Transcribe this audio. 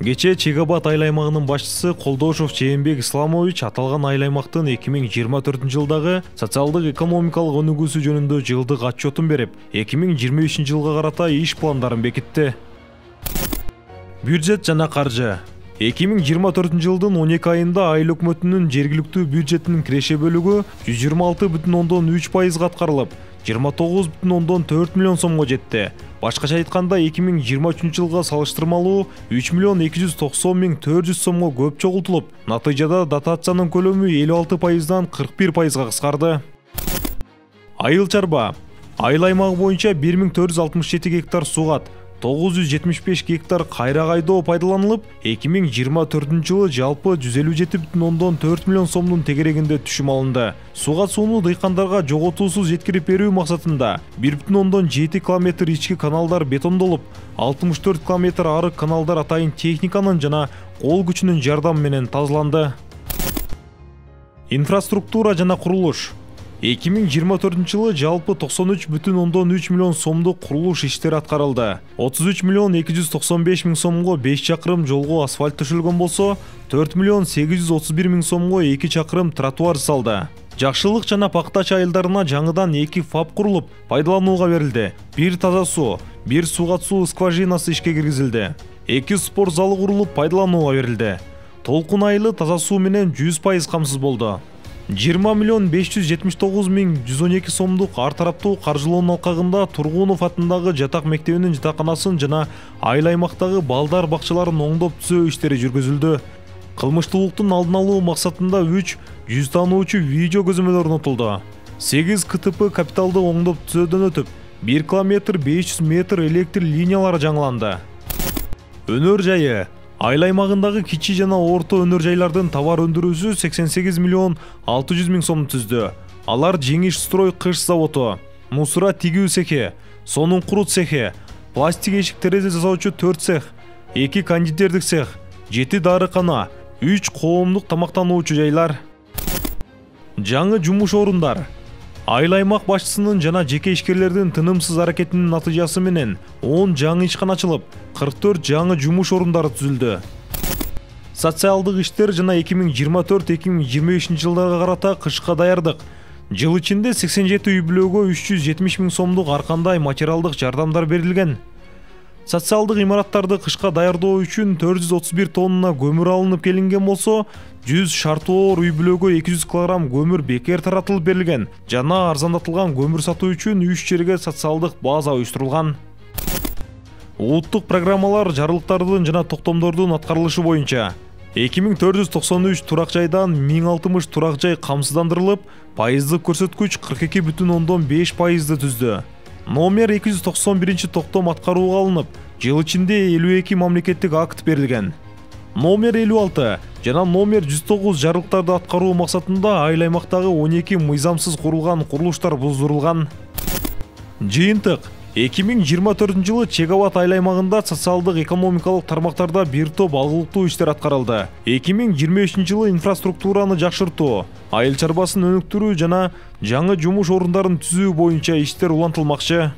Кечээ Чегабад айыл аймагынын башчысы Колдошов Жээнбек Исламович аталган айыл аймактын 2024-жылдагы социалдык экономикалык өнүгүүсү жөнүндө жылдык отчетун берип, 2023-жылга карата иш пландарын бекитти. Бюджет жана каржы. 2024-жылдын 12 айында айыл өкмөтүнүн жергиликтүү бюджетинин киреше бөлүгү 126,3% аткарылып, 29,4 миллион сомго жетти. Башкача айтканда 2023-жылга салыштырмалуу 3,290,400 сомго көп чогултулуп, натыйжада дотациянын көлөмү 56%дан 41%га кыскарды. Айыл чарба. Айыл аймагы боюнча 1467 гектар сугат, 975 гектар кайра айдоо пайдаланылып, 2024-жылы жалпы 157,4 миллион сомдун тегерегинде түшүм алынды. Сугат сууну дыйкандарга жоготуусуз жеткирип берүү максатында 1,7 километр ички каналдар бетондолуп, 64 километр арык каналдар атайын техниканын жана кол күчүнүн жардамы менен тазаланды. Инфраструктура жана курулуш. 2024-жылы жалпы 93,3 миллион сомдук курулуш иштери аткарылды. 33,295,000 сомго 5 чакырым жолго асфальт төшөлгөн болсо, 4,831,000 сомго 2 чакырым тротуар салды. Жакшылык жана Пактач айылдарына жаңыдан 2 ФАП курулуп, пайдаланууга берилди. 1 таза суу, 1 сугат суу скважинасы ишке киргизилди. 2 спорт залы курулуп, пайдаланууга берилди. Толкун айылы таза суу менен 100% камсыз болду. 20,579,112 сомдук ар тараптуу каржылоонун алкагында Тургунов атындагы жатак мектебинин жатаканасын жана айыл аймактагы балдар бакчаларын оңдоп түзөө иштери жүргүзүлдү. Кылмыштуулуктун алдын алуу максатында 3 жүз таануучу видео көзөмөл орнотулду. 8 КТП капиталды оңдоп түзөөдөн өтүп, 1 километр 500 метр электр линиялары жаңыланды. Өнөр жайы. Айыл аймагындагы кичи жана орто өнөр жайлардын товар өндүрүүсү 88,600,000 сом түздү. Алар жеңиш строй кыш заводу, мусура тигүү цехи, сонун курут цехи, пластик эшик терезе жасоочу 4 цех, 2 кондитердик цех, 7 дарыкана, 3 коомдук тамактануучу жайлар. Жаңы жумуш орундар. Айыл аймак башчысынын жана жеке ишкерлердин тынымсыз аракетинин натыйжасы менен 10 жаңы ишкана ачылып, 44 жаңы жумуш орундары түзүлдү. Социалдык иштер жана 2024-2025 жылдарга карата кышка даярдык. Жыл ичинде 87 үй бүлөгө 370,000 сомдук ар кандай материалдык жардамдар берилген. Социалдык имараттарды кышка даярдоо үчүн 431 тонна көмүр алынып келинген болсо, 100 шартоор үй бүлөгө 200 кг көмүр бекер таратылып берилген. Жана арзандатылган көмүр сатуу үчүн 3 жерге социалдык база уюштурулган. Улуттук программалар жарылыктардын жана токтомдордун аткарылышы боюнча 2493 турак жайдан 1060 турак жай камсыздандырылып, пайыздык көрсөткүч 42,5%ды түздү. Номер 291 токтом аткарууга алынып, жыл ичинде 52 мамлекеттик акт берилген. Номер 56 жана номер 109 жарылыктарды аткаруу максатында айыл аймактагы 12 мыйзамсыз курулган курулуштар буздурулган. Жыйынтык. 2024-жылы Чегабад айыл аймагында социалдык экономикалык тармактарда бир топ алгылыктуу иштер аткарылды. 2023-жылы инфраструктураны жакшыртуу, айыл чарбасын өнүктүрүү жана жаңы жумуш орундарын түзүү боюнча иштер улантылмакчы.